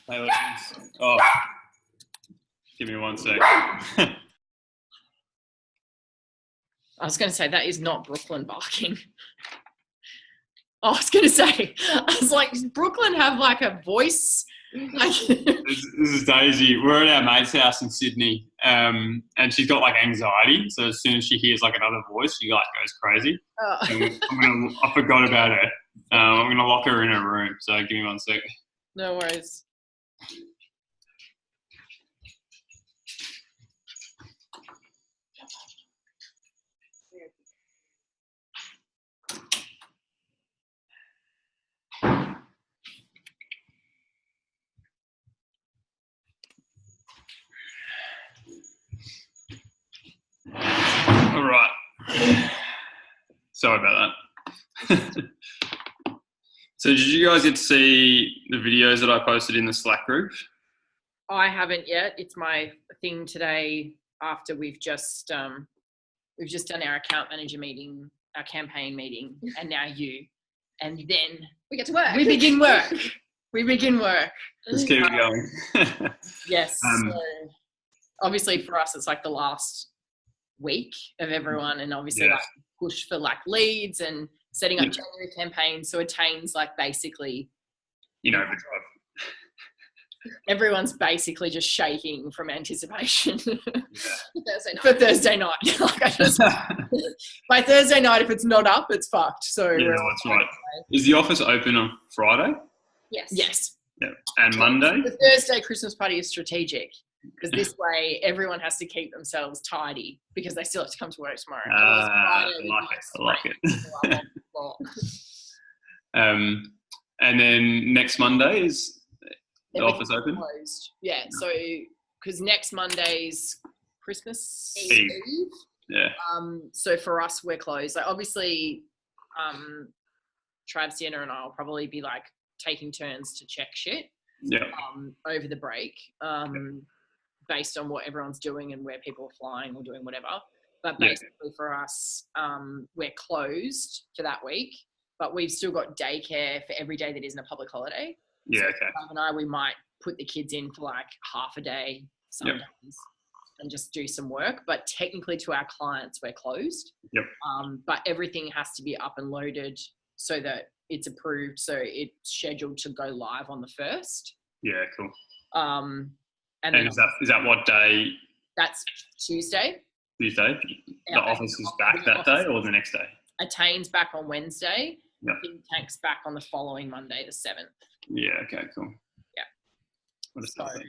Hey, oh, give me 1 sec. I was going to say that is not Brooklyn barking. I was going to say, I was like, does Brooklyn have like a voice? Like this is Daisy. We're at our mate's house in Sydney, and she's got like anxiety. So as soon as she hears like another voice, she like goes crazy. I forgot about her. I'm gonna lock her in her room. So give me 1 sec. No worries. All right. Sorry about that. So did you guys get to see the videos that I posted in the Slack group? I haven't yet. It's my thing today after we've just done our account manager meeting, our campaign meeting, and now you. And then we get to work. We begin work. We begin work. Let's keep it going. Yes. So obviously for us, it's like the last week of everyone, and obviously like push for like leads and setting up January campaigns. So Attain's like basically, overdrive. Everyone's basically just shaking from anticipation for Thursday night. By Thursday night, if it's not up, it's fucked. So that's right. Is the office open on Friday? Yes. Yeah. And Monday? The Thursday Christmas party is strategic because this way everyone has to keep themselves tidy because they still have to come to work tomorrow. I like it. And then next Monday is the office open? Closed. Yeah, so because next Monday's Christmas Eve. Yeah. So for us, we're closed. Like obviously, Trav, Sienna, and I will probably be like taking turns to check shit. Yeah. Over the break, based on what everyone's doing and where people are flying or doing whatever. But basically for us, we're closed for that week, but we've still got daycare for every day that isn't a public holiday. Yeah, so okay. Trav and I, we might put the kids in for like half a day some days and just do some work. But technically to our clients, we're closed. Yep. But everything has to be up and loaded so that it's approved. So it's scheduled to go live on the 1st. Yeah, cool. And then is that what day? That's Tuesday. Tuesday? The office is back that day or the next day? Attain's back on Wednesday. Yep. Think Tank's back on the following Monday, the 7th. Yeah, okay, cool. Yeah. What is that?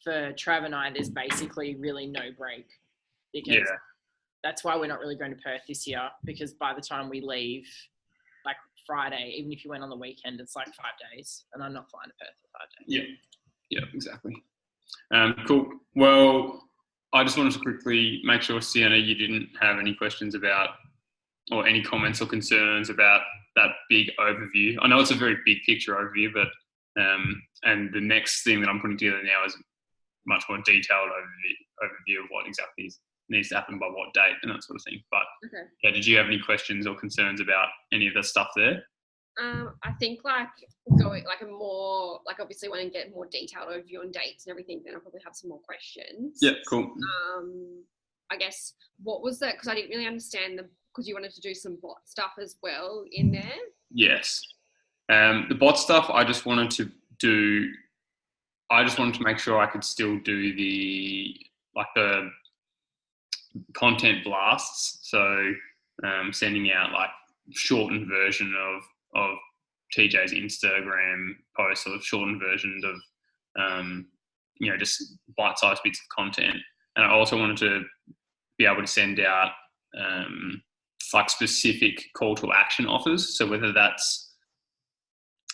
For Trav and I, there's basically really no break because that's why we're not really going to Perth this year, because by the time we leave, like Friday, even if you went on the weekend, it's like 5 days, and I'm not flying to Perth for 5 days. Yeah, exactly. Cool. Well, I just wanted to quickly make sure, Sienna, you didn't have any questions about or any comments or concerns about that big overview. I know it's a very big picture overview, but and the next thing that I'm putting together now is a much more detailed overview of what exactly needs to happen by what date and that sort of thing. But did you have any questions or concerns about any of the stuff there? I think like going like a more like obviously want to get more detailed overview on dates and everything, then I'll probably have some more questions. Yeah, cool. I guess what was that? Because I didn't really understand because you wanted to do some bot stuff as well in there. Yes. The bot stuff I just wanted to make sure I could still do the content blasts. So sending out like shortened version of TJ's Instagram posts, or shortened versions of just bite-sized bits of content. And I also wanted to be able to send out like specific call to action offers. So whether that's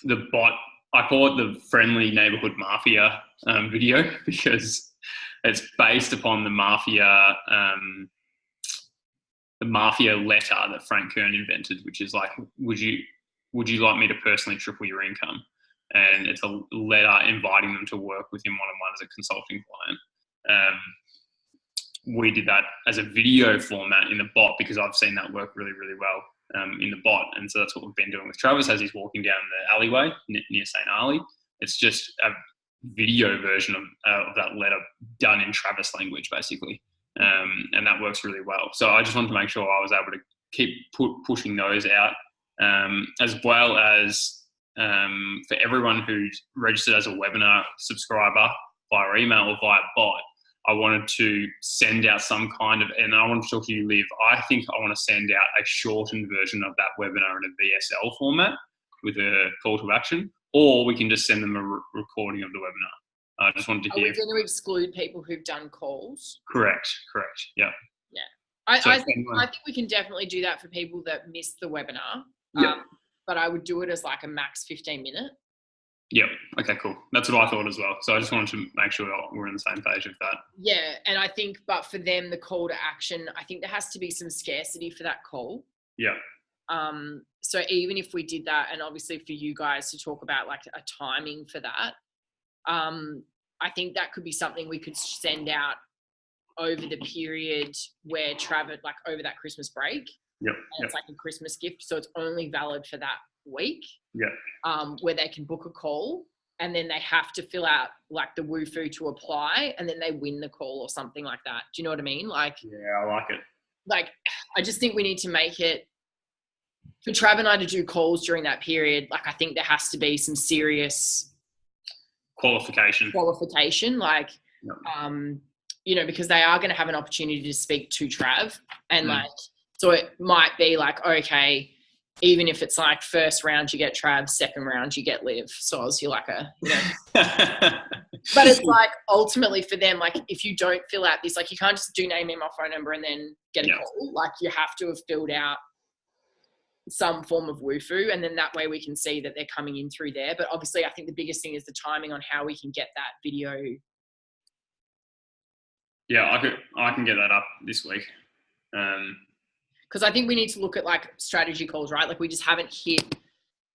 the bot, I call it the friendly neighborhood mafia video, because it's based upon the mafia letter that Frank Kern invented, which is like, would you like me to personally triple your income? And it's a letter inviting them to work with him one-on-one as a consulting client. We did that as a video format in the bot because I've seen that work really, really well. in the bot. And so that's what we've been doing with Travis as he's walking down the alleyway near St. Ali. It's just a video version of that letter done in Travis language, basically. And that works really well. So I just wanted to make sure I was able to keep pushing those out, as well as for everyone who's registered as a webinar subscriber via email or via bot, I wanted to send out some kind of, and I want to talk to you, Liv, I think I want to send out a shortened version of that webinar in a VSL format with a call to action, or we can just send them a recording of the webinar. I just wanted to hear. Are we going to exclude people who've done calls? Correct. Yeah. Yeah. I think we can definitely do that for people that missed the webinar. Yeah. But I would do it as like a max 15-minute. Yep. Okay, cool. That's what I thought as well. So I just wanted to make sure we're on the same page with that. Yeah. And I think, but for them, the call to action, I think there has to be some scarcity for that call. Yeah. So even if we did that, and obviously for you guys to talk about like a timing for that, I think that could be something we could send out over the period where Travis, like over that Christmas break. Yep. And it's like a Christmas gift. So it's only valid for that week. Yeah. Where they can book a call and then they have to fill out like the woofu to apply and then they win the call or something like that. Do you know what I mean? Like, yeah, I like it. Like, I just think we need to make it for Trav and I to do calls during that period. Like, I think there has to be some serious qualification. Like, yep. You know, because they are going to have an opportunity to speak to Trav and like, so it might be like, okay, even if it's like first round you get Trav, second round you get Liv. So obviously like a, you know. But it's like ultimately for them, like if you don't fill out this, like you can't just do name, email, phone number and then get a call. Like you have to have filled out some form of woofu, and then that way we can see that they're coming in through there. But obviously I think the biggest thing is the timing on how we can get that video. Yeah, I can get that up this week. Because I think we need to look at like strategy calls, right? Like we just haven't hit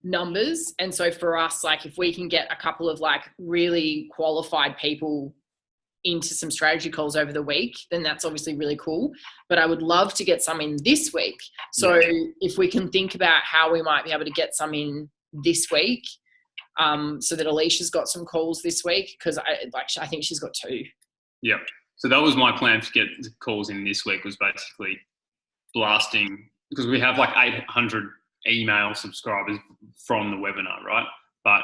numbers. And so for us, like if we can get a couple of like really qualified people into some strategy calls over the week, then that's obviously really cool. But I would love to get some in this week. So if we can think about how we might be able to get some in this week, so that Alicia's got some calls this week, because I think she's got 2. Yeah. So that was my plan to get the calls in this week, was basically blasting, because we have like 800 email subscribers from the webinar, right? But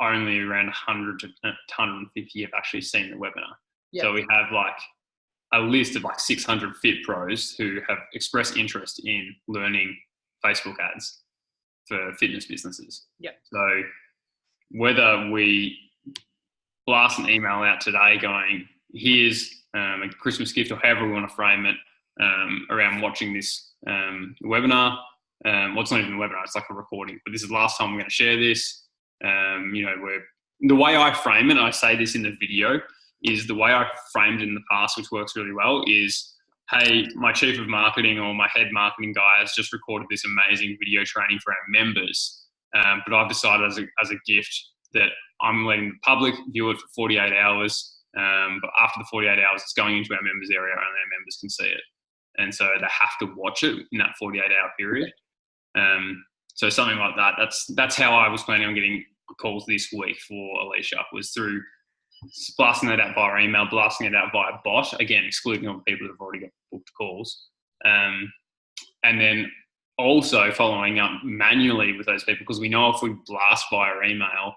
only around 100 to 150 have actually seen the webinar. Yep. So we have like a list of like 600 fit pros who have expressed interest in learning Facebook ads for fitness businesses. Yep. So whether we blast an email out today going, here's a Christmas gift, or however we want to frame it, around watching this webinar. Well, it's not even a webinar, it's like a recording, but this is the last time we're going to share this. You know, the way I frame it, and I say this in the video, is the way I framed it in the past, which works really well, is, hey, my chief of marketing or my head marketing guy has just recorded this amazing video training for our members. But I've decided as a gift that I'm letting the public view it for 48 hours. But after the 48 hours, it's going into our members area and our members can see it. And so they have to watch it in that 48-hour period. So something like that. That's how I was planning on getting calls this week for Alicia, was through blasting that out via email, blasting it out via bot, again, excluding all the people that have already got booked calls. And then also following up manually with those people, because we know if we blast via email,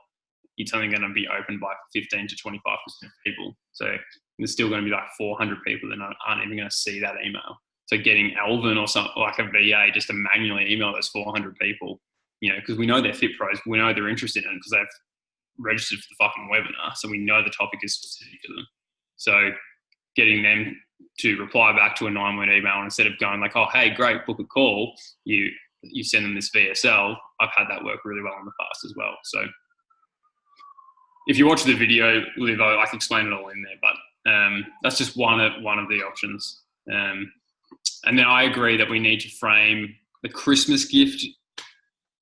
it's only going to be opened by 15 to 25% of people. So there's still going to be like 400 people that aren't even going to see that email. So getting Alvin or something like a VA just to manually email those 400 people, you know, because we know they're fit pros, we know they're interested in it because they've registered for the fucking webinar. So we know the topic is specific to them. So getting them to reply back to a 9-word email instead of going like, oh, hey, great, book a call. You send them this VSL. I've had that work really well in the past as well. So if you watch the video, Liv, I can explain it all in there, but that's just one of the options. And then I agree that we need to frame the Christmas gift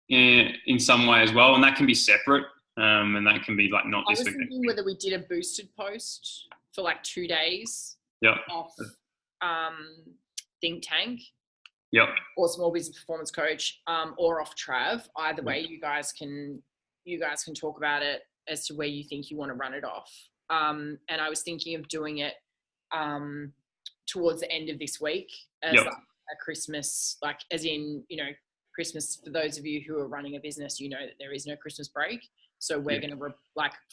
in some way as well, and that can be separate, and that can be like not this week. I was thinking whether we did a boosted post for like 2 days yep. off Think Tank, Yep. or small business performance coach, or off Trav. Either way, you guys can talk about it as to where you think you want to run it off. And I was thinking of doing it towards the end of this week as Yep. like a Christmas, like as in, Christmas, for those of you who are running a business, that there is no Christmas break. So we're going to,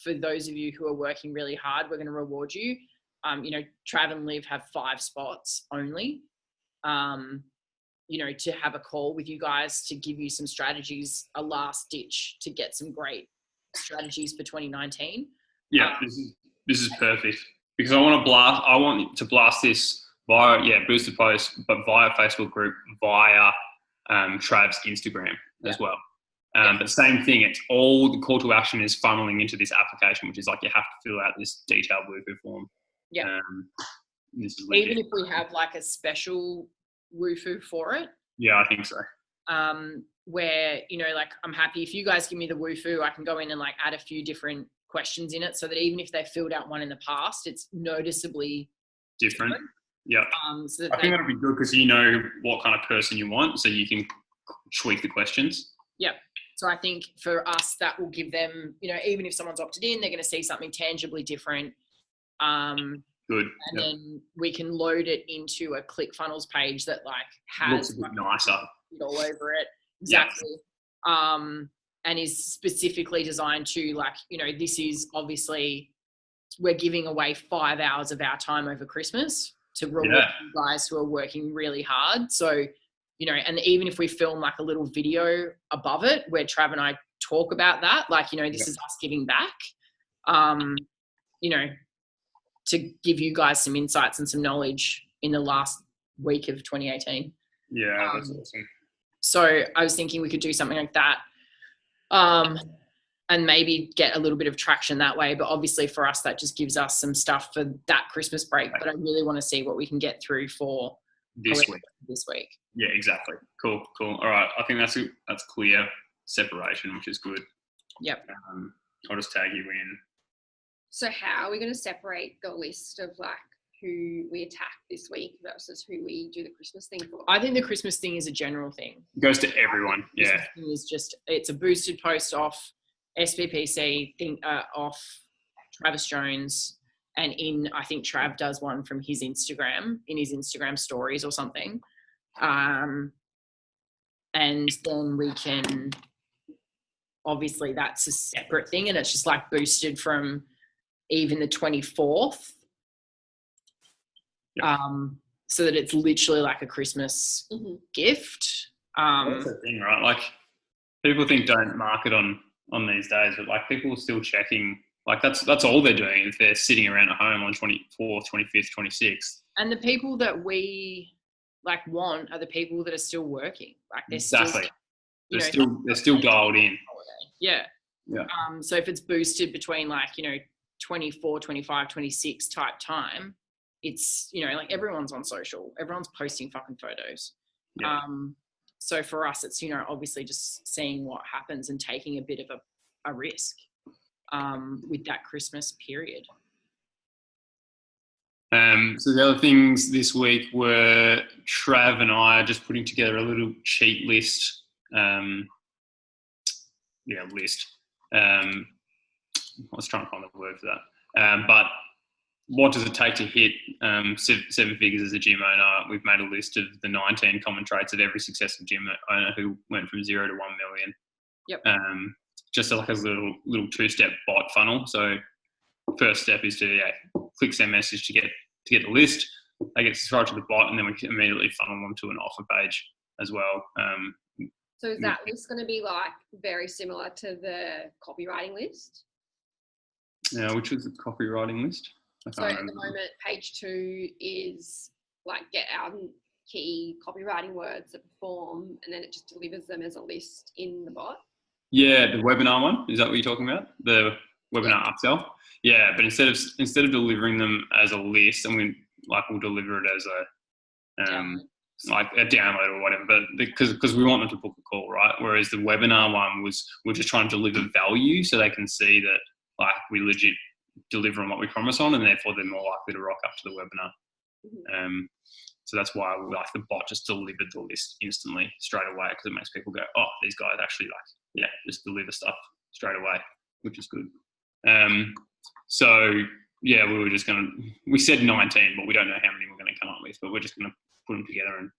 for those of you who are working really hard, we're going to reward you. Trav and Liv have 5 spots only, to have a call with you guys to give you some strategies, a last ditch to get some great strategies for 2019. Yeah, this is perfect because I want to blast this via boosted post, but via Facebook group, via Trav's Instagram as well. But same thing, it's all the call to action is funneling into this application, which is like you have to fill out this detailed Woohoo form. Yeah. This is even if we have like a special Woohoo for it. Yeah, I think so. Where, I'm happy if you guys give me the Woohoo, I can go in and like add a few different questions in it so that even if they filled out one in the past, it's noticeably different. Yeah. So I think that'll be good because you know what kind of person you want, so you can tweak the questions. Yeah. So I think for us, that will give them, even if someone's opted in, they're going to see something tangibly different. Good. And then we can load it into a ClickFunnels page that like has looks a bit nicer all over it. Exactly. And is specifically designed to this is obviously we're giving away 5 hours of our time over Christmas to reward you guys who are working really hard. So, and even if we film like a little video above it where Trav and I talk about that, this is us giving back, to give you guys some insights and some knowledge in the last week of 2018. Yeah, that's awesome. So I was thinking we could do something like that, and maybe get a little bit of traction that way. But obviously for us, that just gives us some stuff for that Christmas break. But I really want to see what we can get through for this week. Yeah, exactly. Cool. All right. I think that's clear separation, which is good. Yep. I'll just tag you in. So how are we going to separate the list of like who we attack this week versus who we do the Christmas thing for? I think the Christmas thing is a general thing. It goes to everyone. Yeah. It's a boosted post off SPPC thing, off Travis Jones, and I think Trav does one from his Instagram, in his Instagram stories or something. And then we can, obviously that's a separate thing, and it's just like boosted from even the 24th. So that it's literally like a Christmas gift. That's the thing, right? Like people think don't market on these days, but like people are still checking. Like that's all they're doing if they're sitting around at home on 24th, 25th, 26th. And the people that we like want are the people that are still working. Like they're they're still dialed in. Yeah. Yeah. So if it's boosted between 24, 25, 26 type time, it's, like everyone's on social, everyone's posting fucking photos. Yeah. So for us, it's, obviously just seeing what happens and taking a bit of a risk with that Christmas period. So the other things this week were Trav and I are just putting together a little cheat list. List. I was trying to find the word for that. But what does it take to hit 7 figures as a gym owner? We've made a list of the 19 common traits of every successful gym owner who went from 0 to 1 million. Yep. Just like a little 2-step bot funnel. So first step is to click send message to get the list. They get subscribed to the bot, and then we can immediately funnel them to an offer page as well. So is that list going to be like very similar to the copywriting list? Yeah, which was the copywriting list? So at the moment, page 2 is like get our key copywriting words that perform, and then it just delivers them as a list in the bot. Yeah, the webinar one. Is that what you're talking about? The webinar upsell? Yeah, but instead of delivering them as a list, and we'll deliver it as a like a download or whatever, but because we want them to book a call, right? Whereas the webinar one we're just trying to deliver value so they can see that like we legit deliver on what we promise on, and therefore they're more likely to rock up to the webinar. So that's why like the bot just delivered the list instantly straight away, because it makes people go, oh, these guys actually just deliver stuff straight away, which is good. So yeah, we said 19, but we don't know how many we're going to come up with, but we're just going to put them together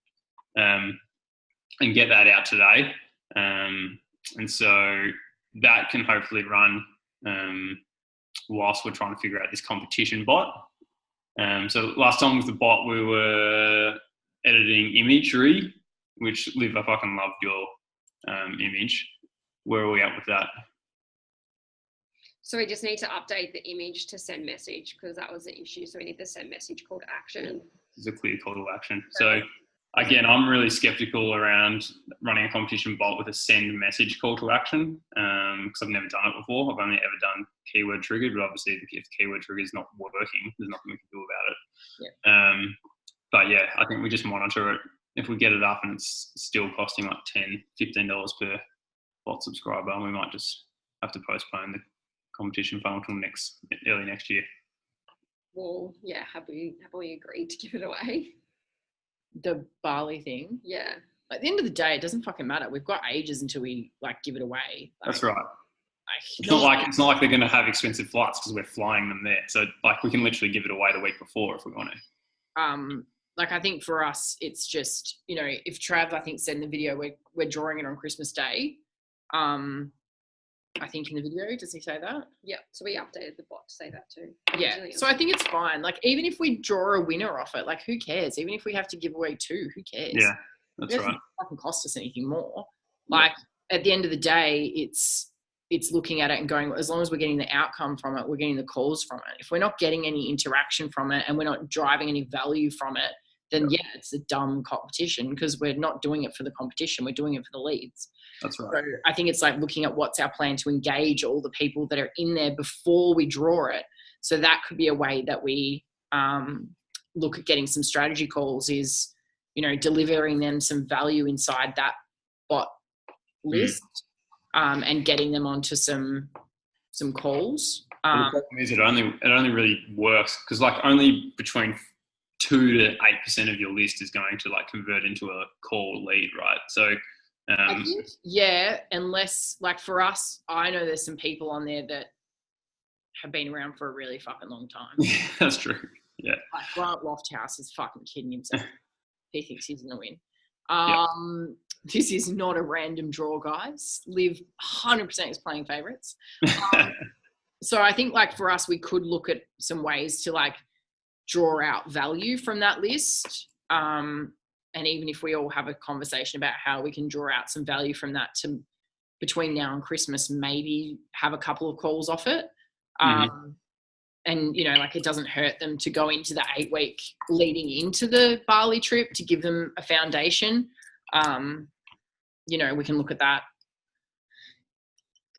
and get that out today. And so that can hopefully run whilst we're trying to figure out this competition bot. So last time with the bot, we were editing imagery, which Liv, I fucking loved your image. Where are we at with that? So we just need to update the image to send message, because that was the issue. So we need the send message call to action. There's a clear call to action. So again, I'm really skeptical around running a competition bot with a send message call to action, because I've never done it before. I've only ever done keyword triggered, but obviously if the keyword trigger is not working, there's nothing we can do about it. Yeah. But yeah, I think we just monitor it. If we get it up and it's still costing like $10, $15 per bot subscriber, we might just have to postpone the competition funnel till early next year. Well, yeah, have we agreed to give it away? The barley thing. Yeah. At the end of the day, it doesn't fucking matter. We've got ages until we like give it away. That's right. It's not like they're going to have expensive flights because we're flying them there. So like we can literally give it away the week before if we want to. Like I think for us, it's just, you know, if Trav, I think said in the video, we're drawing it on Christmas Day. I think in the video, does he say that? Yeah. So we updated the bot to say that too. Yeah. So I think it's fine. Like even if we draw a winner off it, like who cares? Even if we have to give away 2, who cares? Yeah, that's right. It doesn't fucking cost us anything more. Like at the end of the day, it's looking at it and going, as long as we're getting the outcome from it, we're getting the calls from it. If we're not getting any interaction from it and we're not driving any value from it, then yeah, it's a dumb competition, because we're not doing it for the competition. We're doing it for the leads. That's right. So I think it's like looking at what's our plan to engage all the people that are in there before we draw it. So that could be a way that we look at getting some strategy calls, is, you know, delivering them some value inside that bot list, and getting them onto some calls. The problem is it only really works because like only between 2 to 8% of your list is going to like convert into a call lead, right? So I think, unless like for us, I know there's some people on there that have been around for a really fucking long time. Yeah, that's true. Yeah. Like Grant Lofthouse is fucking kidding himself. He thinks he's gonna win. This is not a random draw, guys. Liv 100% is playing favourites. So I think like for us, we could look at some ways to like draw out value from that list. And even if we all have a conversation about how we can draw out some value from that to between now and Christmas, maybe have a couple of calls off it. And, you know, like it doesn't hurt them to go into the 8-week leading into the Bali trip to give them a foundation. You know, we can look at that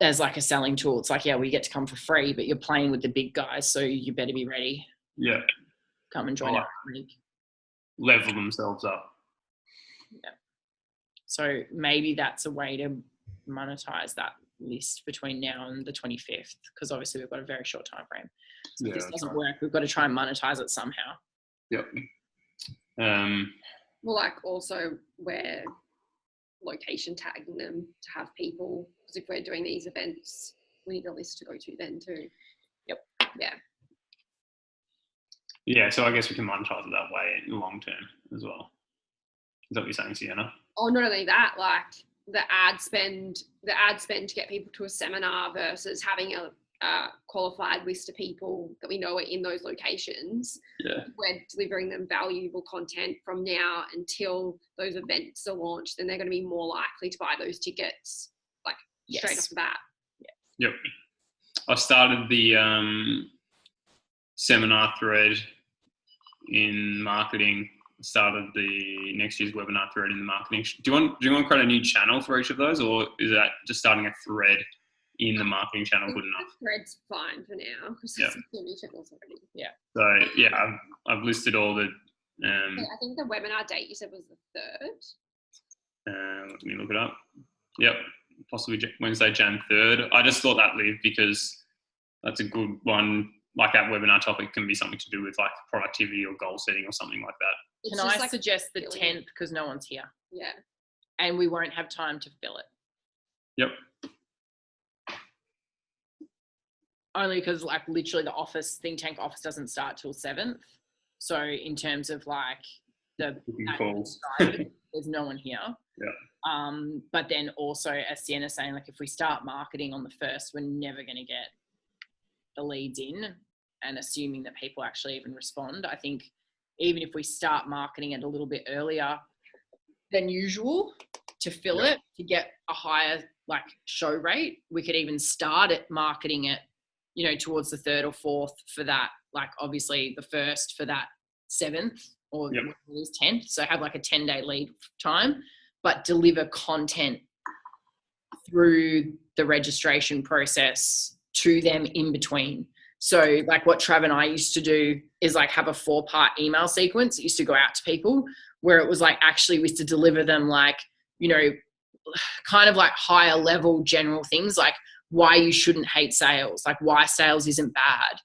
as like a selling tool. It's like, yeah, we get to come for free, but you're playing with the big guys, so you better be ready. Yeah. Come and join our league. Level themselves up. Yeah. So maybe that's a way to monetize that list between now and the 25th, because obviously we've got a very short time frame. So if this doesn't work, we've got to try and monetize it somehow. Yep. Well, like also we're location tagging them to have people, because if we're doing these events, we need a list to go to then too. Yep. Yeah. Yeah, so I guess we can monetize it that way in the long term as well. Is that what you're saying, Sienna? Oh, not only that, like the ad spend to get people to a seminar versus having a qualified list of people that we know are in those locations. Yeah. We're delivering them valuable content from now until those events are launched, then they're going to be more likely to buy those tickets, like straight off the bat. Yeah. Yep. I started the seminar thread in marketing. Started the next year's webinar thread in the marketing. Do you want to create a new channel for each of those, or is that just starting a thread in the marketing channel good enough? The thread's fine for now because there's so many channels already. Yeah. So yeah, I've listed all the. I think the webinar date you said was the 3rd. Let me look it up. Yep, possibly Wednesday, Jan 3rd. I just thought that, Liv, because that's a good one like that webinar topic can be something to do with like productivity or goal setting or something like that. Can I suggest the 10th because no one's here? Yeah. And we won't have time to fill it. Yep. Only because like literally the office, think tank office doesn't start till 7th. So in terms of like the calls, there's no one here. Yeah. But then also as Sienna's saying, like if we start marketing on the 1st, we're never going to get the leads in, and assuming that people actually even respond. I think even if we start marketing it a little bit earlier than usual to fill it, to get a higher like show rate, we could even start it marketing it, you know, towards the 3rd or 4th for that, like obviously the 1st for that 7th or it is 10th. So have like a 10-day lead time, but deliver content through the registration process to them in between. So like what Trav and I used to do is like have a 4-part email sequence that used to go out to people, where it was like actually we used to deliver them like, you know, kind of like higher level general things like why you shouldn't hate sales, like why sales isn't bad.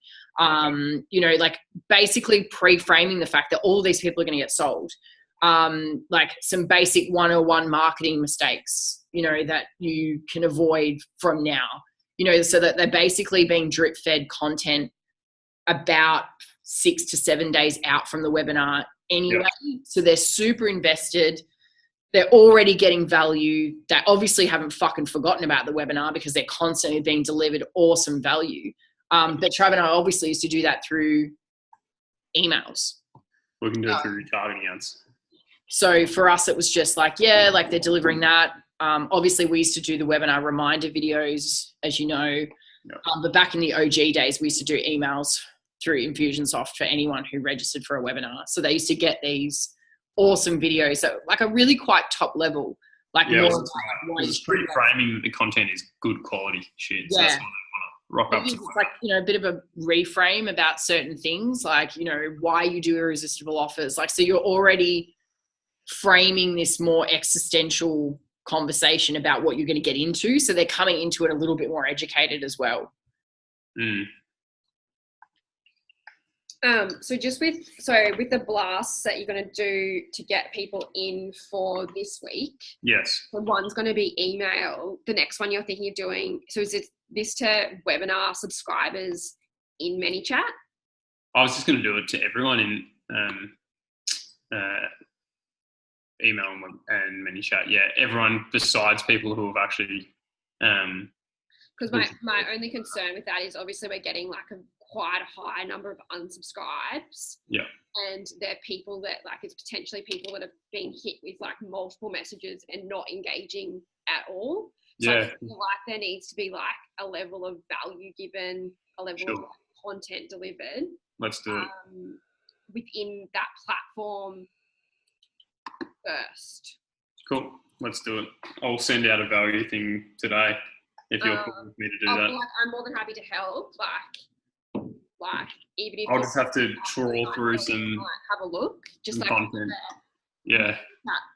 You know, like basically pre-framing the fact that all of these people are going to get sold. Like some basic 101 marketing mistakes, you know, that you can avoid from now, you know, so that they're basically being drip fed content about 6 to 7 days out from the webinar anyway. Yep. So they're super invested. They're already getting value. They obviously haven't fucking forgotten about the webinar because they're constantly being delivered awesome value. But Trav and I obviously used to do that through emails. We can do it through retargeting ads. So for us, it was just like, yeah, like they're delivering that. Obviously, we used to do the webinar reminder videos, as you know. Yep. But back in the OG days, we used to do emails through Infusionsoft for anyone who registered for a webinar. So they used to get these awesome videos that like are really quite top level. Like more it's pretty framing that the content is good quality shit. So that's what I want to rock up to. It's like, you know, a bit of a reframe about certain things, like, you know, why you do irresistible offers. Like, so you're already framing this more existential conversation about what you're going to get into. So they're coming into it a little bit more educated as well. So with the blasts that you're going to do to get people in for this week. Yes. The one's going to be email. The next one you're thinking of doing. So is it this to webinar subscribers in ManyChat? I was just going to do it to everyone in email and ManyChat. Yeah, everyone besides people who have actually. Because my only concern with that is obviously we're getting like quite a high number of unsubscribes. Yeah. And they're people that like it's potentially people that have been hit with like multiple messages and not engaging at all. So I feel like there needs to be like a level of value given, a level of content delivered. Let's do it. Within that platform first. Cool. Let's do it. I'll send out a value thing today if you're cool with me to do that. Like, I'm more than happy to help. Like even if I'll just have to trawl through some. Have a look, just like content. That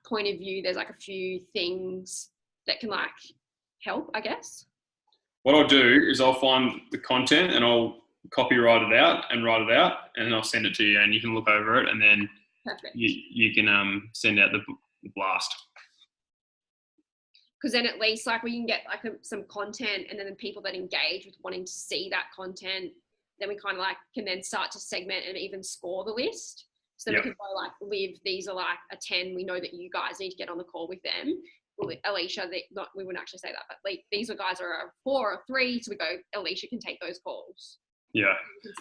point of view. There's like a few things that can like help, I guess. What I'll do is I'll find the content and I'll copyright it out and write it out, and then I'll send it to you, and you can look over it, and then you can send out the blast. Because then at least like we can get like some content, and then the people that engage with wanting to see that content, then we kind of like can then start to segment and even score the list. So then we can go like, Liv, these are like a 10. We know that you guys need to get on the call with them. Well, Alicia, we wouldn't actually say that, but like, these are guys are a 4 or 3. So we go, Alicia can take those calls. Yeah.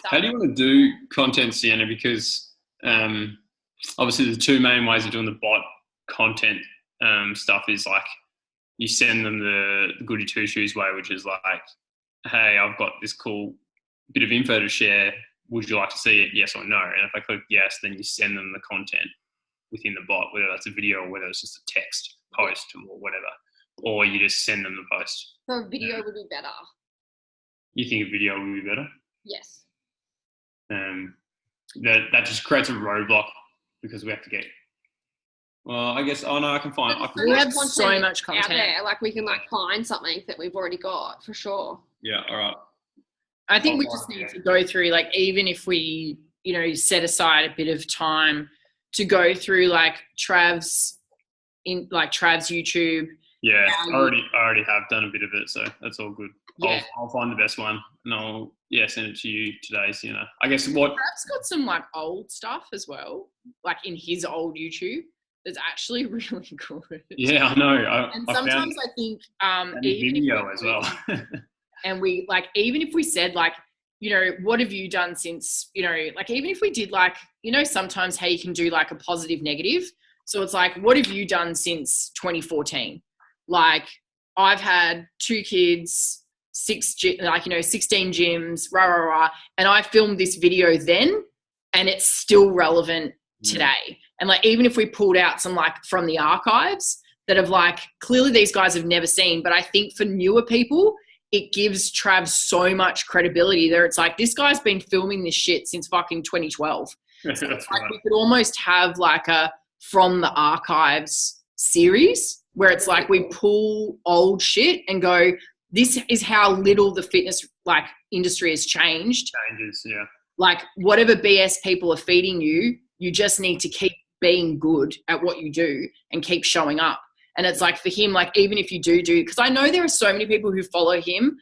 How do you want to do content, Sienna? Because obviously the two main ways of doing the bot content stuff is like you send them the goody two shoes way, which is like, hey, I've got this cool bit of info to share. Would you like to see it? Yes or no? And if I click yes, then you send them the content within the bot, whether that's a video or whether it's just a text post or whatever, or you just send them the post. So a video would be better. You think a video would be better? Yes. That just creates a roadblock because we have to get. Well, I guess. Oh no, I can find. We have so much content out there. Like we can like find something that we've already got for sure. Yeah. All right. I think we just need to go through, like, even if we, you know, set aside a bit of time to go through like Trav's YouTube. Yeah, I already have done a bit of it, so that's all good. Yeah. I'll find the best one and I'll send it to you today. So, you know, I guess what Trav's got some like old stuff as well, like in his old YouTube. That's actually really good. Yeah, I know. And sometimes I think even video as well. And we like, even if we said like, you know, what have you done since, you know, like even if we did like, you know, sometimes how you can do like a positive negative. So it's like, what have you done since 2014? Like I've had 2 kids, 16 gyms, and I filmed this video then, and it's still relevant today. And like, even if we pulled out some like from the archives that have like, clearly these guys have never seen, but I think for newer people, it gives Trav so much credibility there. It's like, this guy's been filming this shit since fucking 2012. So it's like we could almost have like a from the archives series where it's like we pull old shit and go, this is how little the fitness like industry has changed. Changes, yeah. Like whatever BS people are feeding you, you just need to keep being good at what you do and keep showing up. And it's like for him, like even if you do, because I know there are so many people who follow him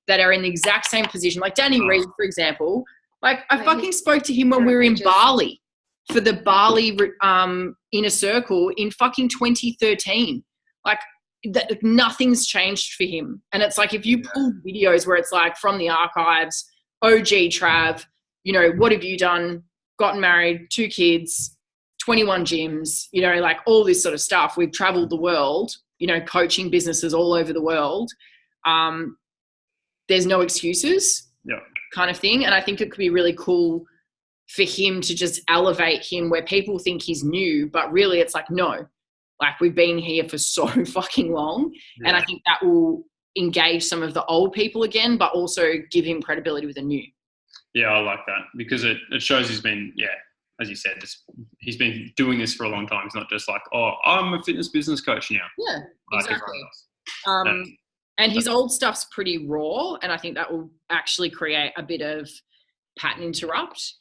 that are in the exact same position. Like Danny Reed, for example, like I fucking spoke to him when we were in Bali for the Bali inner circle in fucking 2013. Like nothing's changed for him. And it's like, if you pull videos where it's like from the archives, OG Trav, you know, what have you done? Gotten married, 2 kids, 21 gyms, you know, like all this sort of stuff. We've traveled the world, you know, coaching businesses all over the world. There's no excuses kind of thing. And I think it could be really cool for him to just elevate him where people think he's new, but really it's like, no, like we've been here for so fucking long. And I think that will engage some of the old people again, but also give him credibility with the new. Yeah, I like that because it shows he's been, as you said, he's been doing this for a long time. It's not just like, oh, I'm a fitness business coach now. Yeah, like exactly. And his old stuff's pretty raw, and I think that will actually create a bit of pattern interrupt.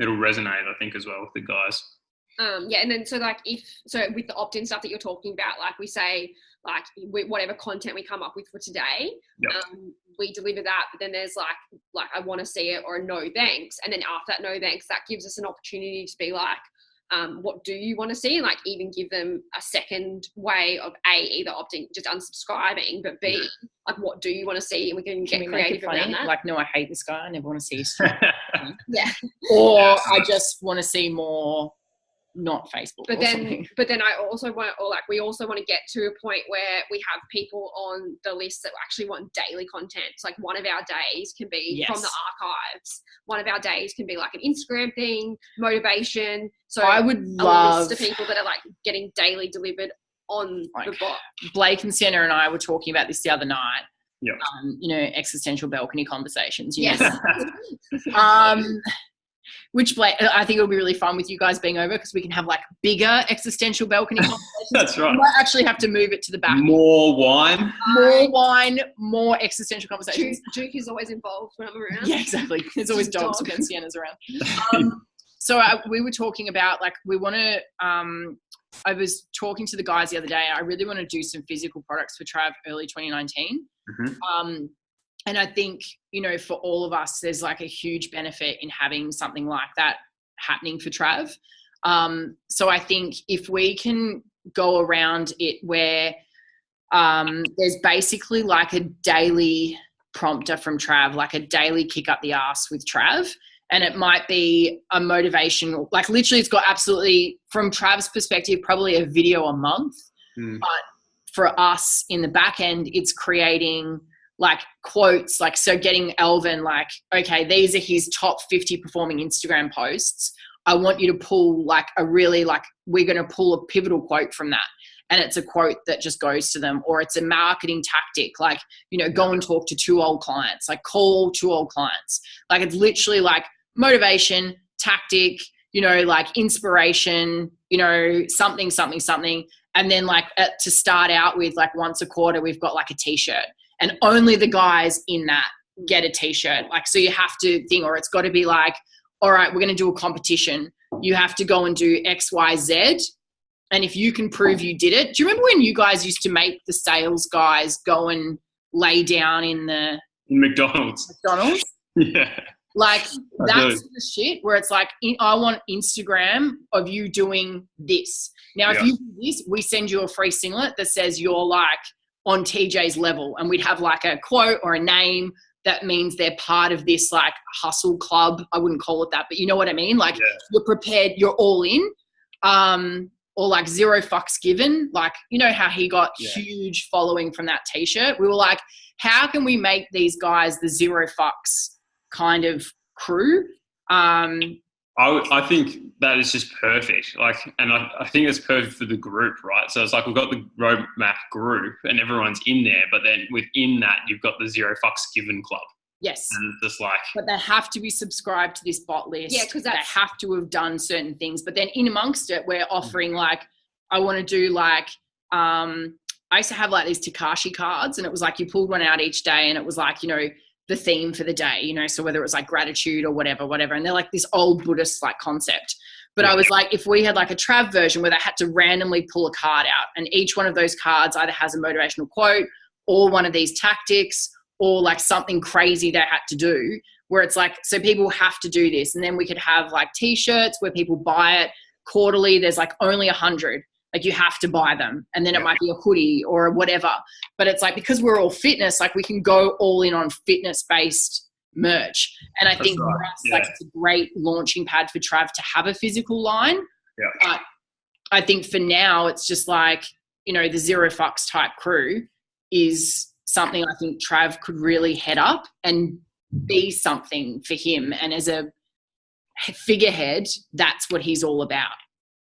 It'll resonate, I think, as well with the guys. And then so with the opt-in stuff that you're talking about, like we say, like whatever content we come up with for today, we deliver that, but then there's like I want to see it or a no thanks, and then after that no thanks, that gives us an opportunity to be like, what do you want to see, and like even give them a second way of either opting, just unsubscribing, but B, like what do you want to see, and we can get creative around that. Like, no, I hate this guy, I never want to see his or I just want to see more not Facebook. But then I also want, we also want to get to a point where we have people on the list that actually want daily content. So like one of our days can be from the archives. One of our days can be like an Instagram thing, motivation. So I would love list of people that are like getting daily delivered on the bot. Blake and Sienna and I were talking about this the other night. Yeah. You know, existential balcony conversations. Yes. Which I think it'll be really fun with you guys being over because we can have like bigger existential balcony conversations. That's right. We might actually have to move it to the back. More wine, more existential conversations. Duke is always involved when I'm around. Yeah, exactly. There's always dogs when Sienna's around. So we were talking about like we want to. I was talking to the guys the other day. I really want to do some physical products for Trav early 2019. And I think, you know, for all of us, there's like a huge benefit in having something like that happening for Trav. So I think if we can go around it where there's basically like a daily prompter from Trav, like a daily kick up the ass with Trav. And it might be a motivation, like literally it's got absolutely, from Trav's perspective, probably a video a month. But for us in the back end, it's creating like quotes, like, so getting Elvin, like, okay, these are his top 50 performing Instagram posts. I want you to pull like a really, like, we're going to pull a pivotal quote from that. And it's a quote that just goes to them, or it's a marketing tactic. Like, you know, go and talk to 2 old clients, like call 2 old clients. Like, it's literally like motivation, tactic, you know, like inspiration, you know, something. And then like to start out with, like once a quarter, we've got like a t-shirt. And only the guys in that get a t-shirt. Like, so you have to think, or it's got to be like, all right, we're going to do a competition. You have to go and do X, Y, Z. And if you can prove you did it, do you remember when you guys used to make the sales guys go and lay down in McDonald's? Yeah. Like that's the shit where it's like, I want Instagram of you doing this. Now, if you do this, we send you a free singlet that says you're like on TJ's level, and we'd have like a quote or a name that means they're part of this like hustle club. I wouldn't call it that, but you know what I mean? Like you're prepared, you're all in. Or like zero fucks given. Like, you know how he got huge following from that t-shirt? We were like, how can we make these guys the zero fucks kind of crew? I think that is just perfect. Like, and I think it's perfect for the group, right? So it's like we've got the roadmap group and everyone's in there, but then within that, you've got the zero fucks given club. Yes. And just like, but they have to be subscribed to this bot list. Yeah, because they have to have done certain things. But then in amongst it, we're offering like, I want to do like, I used to have like these Takashi cards, and it was like you pulled one out each day, and it was like, you know, the theme for the day, you know, so whether it was like gratitude or whatever, and they're like this old Buddhist like concept. But I was like, if we had like a Trav version where they had to randomly pull a card out, and each one of those cards either has a motivational quote or one of these tactics or like something crazy they had to do, where it's like, so people have to do this. And then we could have like t-shirts where people buy it quarterly. There's like only 100, like you have to buy them. And then it might be a hoodie or whatever. But it's like, because we're all fitness, like we can go all in on fitness based merch. And I think for us, like it's a great launching pad for Trav to have a physical line. Yeah. But I think for now, it's just like, you know, the zero fucks type crew is something I think Trav could really head up and be something for him. And as a figurehead, that's what he's all about.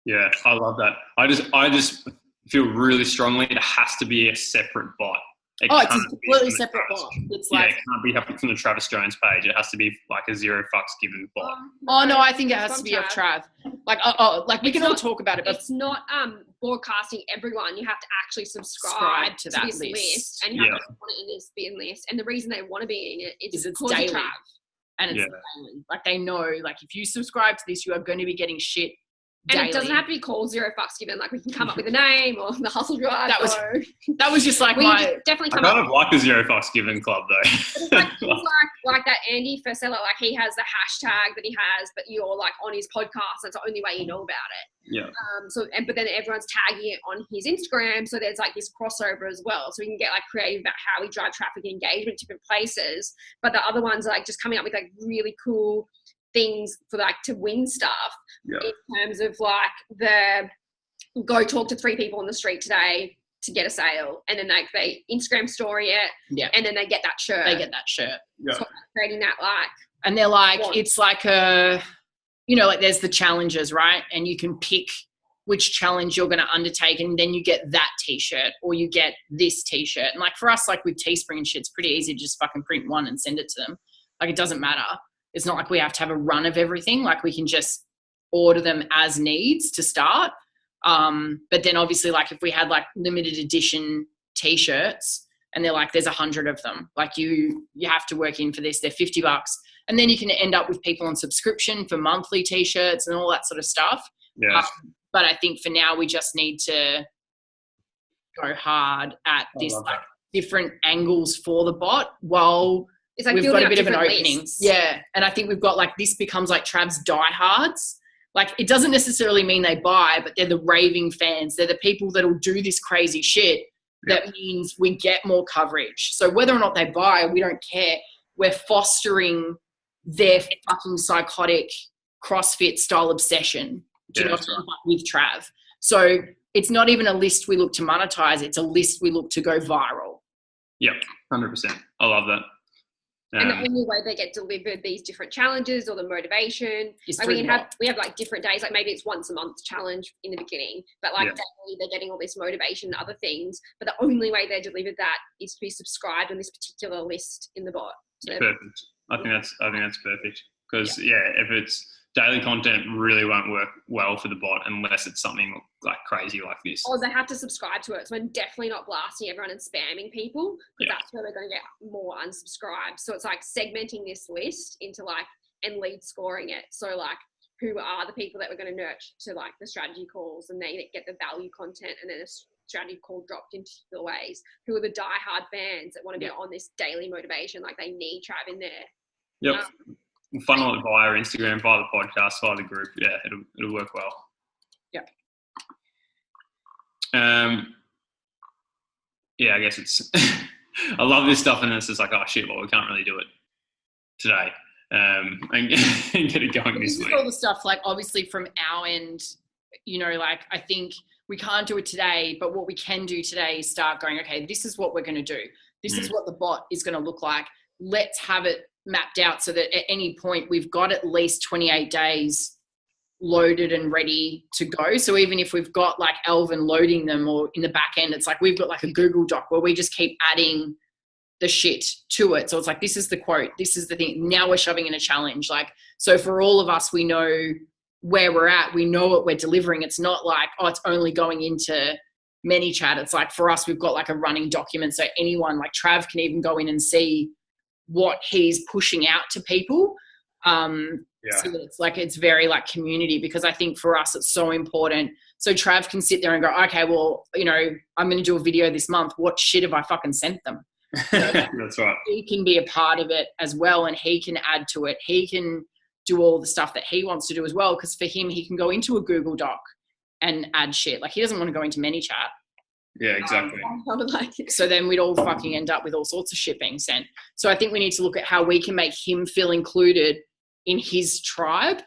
Yeah, I love that. I just feel really strongly it has to be a separate bot. It's a completely separate bot. It's like, it can't be happening from the Travis Jones page. It has to be like a zero fucks given bot. No, I think it has to be of Trav. Like, like we can all talk about it, but it's not broadcasting everyone. You have to actually subscribe to that list, and you have to want it in this bin list. And the reason they want to be in it is it's daily, Trav. And it's daily. Like they know, like if you subscribe to this, you are going to be getting shit. And daily. It doesn't have to be called zero fucks given. Like we can come up with a name or the hustle drive. That was just like definitely. I kind of like the zero fucks given club though. It's like that Andy Furcella, like he has the hashtag that he has, but you're like on his podcast. That's the only way you know about it. Yeah. But then everyone's tagging it on his Instagram, so there's like this crossover as well. So we can get like creative about how we drive traffic and engagement to different places. But the other ones are like just coming up with like really cool things for like to win stuff in terms of like the go talk to 3 people on the street today to get a sale, and then like they Instagram story it, and then they get that shirt. So creating that like, and they're like, it's like a, you know, like there's the challenges, right? And you can pick which challenge you're going to undertake, and then you get that t-shirt or you get this t-shirt. And like for us, like with Teespring and shit, it's pretty easy to just fucking print one and send it to them. Like it doesn't matter. It's not like we have to have a run of everything. Like we can just order them as needs to start. But then obviously like if we had like limited edition t-shirts and they're like, there's 100 of them, like you have to work in for this, they're $50. And then you can end up with people on subscription for monthly t-shirts and all that sort of stuff. Yeah. But I think for now we just need to go hard at this like different angles for the bot while it's like we've got a bit of an opening. Lists. Yeah. And I think we've got like, this becomes like Trav's diehards. Like it doesn't necessarily mean they buy, but they're the raving fans. They're the people that'll do this crazy shit. That means we get more coverage. So whether or not they buy, we don't care. We're fostering their fucking psychotic CrossFit style obsession. Do you know what I mean? With Trav. So it's not even a list we look to monetize. It's a list we look to go viral. Yep. 100%. I love that. And the only way they get delivered these different challenges or the motivation, like we have like different days, like maybe it's once a month challenge in the beginning, but like daily they're getting all this motivation and other things. But the only way they're delivered that is to be subscribed on this particular list in the bot. So perfect. I think that's perfect because if it's daily content really won't work well for the bot unless it's something like crazy like this. Or they have to subscribe to it. So we're definitely not blasting everyone and spamming people, because that's where we're going to get more unsubscribed. So it's like segmenting this list into like, and lead scoring it. So like, who are the people that we're going to nurture to like the strategy calls, and they get the value content, and then a strategy call dropped into the ways. Who are the diehard fans that want to be on this daily motivation? Like, they need Trav in there. Yep. Funnel it via Instagram, via the podcast, via the group. Yeah, it'll work well. Yep. Yeah, I guess it's. I love this stuff, and it's just like, oh shit, well, we can't really do it today, and get it going this week. This is all the stuff, like, obviously from our end, you know, like, I think we can't do it today, but what we can do today is start going, okay, this is what we're going to do. This is what the bot is going to look like. Let's have it mapped out so that at any point we've got at least 28 days loaded and ready to go. So even if we've got like Elvin loading them, or in the back end, it's like we've got like a Google Doc where we just keep adding the shit to it. So it's like, this is the quote, this is the thing. Now we're shoving in a challenge. Like, so for all of us, we know where we're at. We know what we're delivering. It's not like, oh, it's only going into ManyChat. It's like, for us, we've got like a running document. So anyone like Trav can even go in and see what he's pushing out to people. So it's like, it's very like community, because I think for us, it's so important. So Trav can sit there and go, okay, well, you know, I'm going to do a video this month. What shit have I fucking sent them? So that's right. He can be a part of it as well, and he can add to it. He can do all the stuff that he wants to do as well, because for him, he can go into a Google Doc and add shit. Like, he doesn't want to go into ManyChat. Yeah, exactly. So then we'd all fucking end up with all sorts of shit being sent. So I think we need to look at how we can make him feel included in his tribe,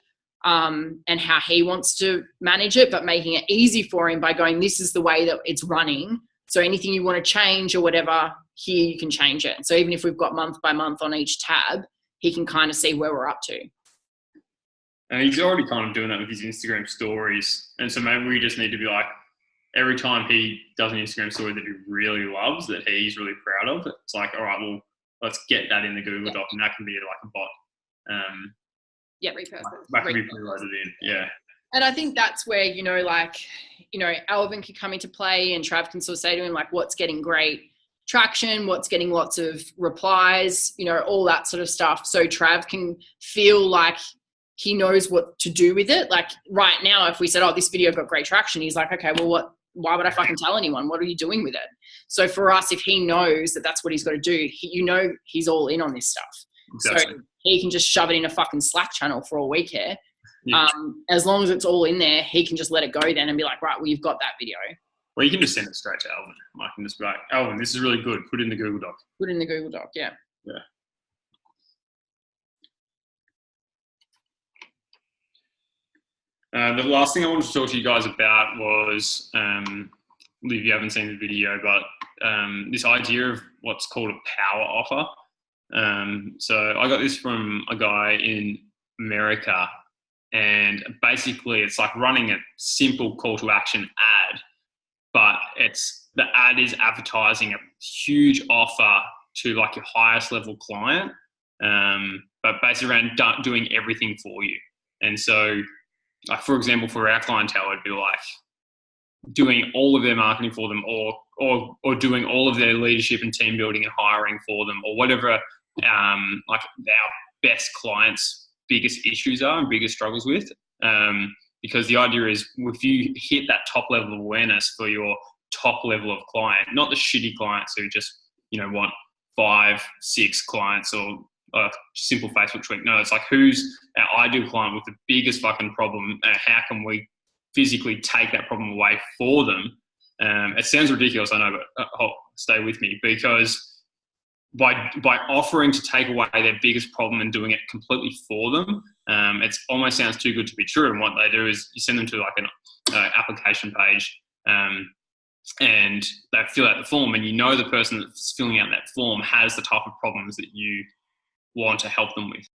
and how he wants to manage it, but making it easy for him by going, this is the way that it's running. So anything you want to change or whatever, here you can change it. So even if we've got month by month on each tab, he can kind of see where we're up to. And he's already kind of doing that with his Instagram stories. And so maybe we just need to be like, every time he does an Instagram story that he really loves, that he's really proud of, it's like, all right, well, let's get that in the Google Doc, and that can be like a bot. Repurpose. That can be preloaded in, yeah. And I think that's where, you know, like, you know, Alvin can come into play, and Trav can sort of say to him, like, what's getting great traction, what's getting lots of replies, you know, all that sort of stuff. So Trav can feel like he knows what to do with it. Like right now, if we said, oh, this video got great traction, he's like, okay, well, why would I fucking tell anyone? What are you doing with it? So for us, if he knows that that's what he's got to do, you know, he's all in on this stuff. Exactly. So he can just shove it in a fucking Slack channel for all we care. Yeah. As long as it's all in there, he can just let it go then and be like, right, well, you've got that video. Well, you can just send it straight to Alvin. I can just be like, Alvin, this is really good. Put it in the Google Doc. Put it in the Google Doc, yeah. The last thing I wanted to talk to you guys about was, if you haven't seen the video, but this idea of what's called a power offer. So I got this from a guy in America, and basically it's like running a simple call to action ad, but the ad is advertising a huge offer to like your highest level client, but basically around doing everything for you. And so, like, for example, for our clientele, it'd be like doing all of their marketing for them, or doing all of their leadership and team building and hiring for them, or whatever like our best clients' biggest issues are and biggest struggles with. Because the idea is, if you hit that top level of awareness for your top level of client, not the shitty clients who just, you know, want 5, 6 clients or a simple Facebook tweak. No, it's like, who's our ideal client with the biggest fucking problem, and how can we physically take that problem away for them? It sounds ridiculous, I know, but stay with me, because by offering to take away their biggest problem and doing it completely for them, it almost sounds too good to be true. And what they do is you send them to like an application page, and they fill out the form, and you know the person that's filling out that form has the type of problems that you want to help them with.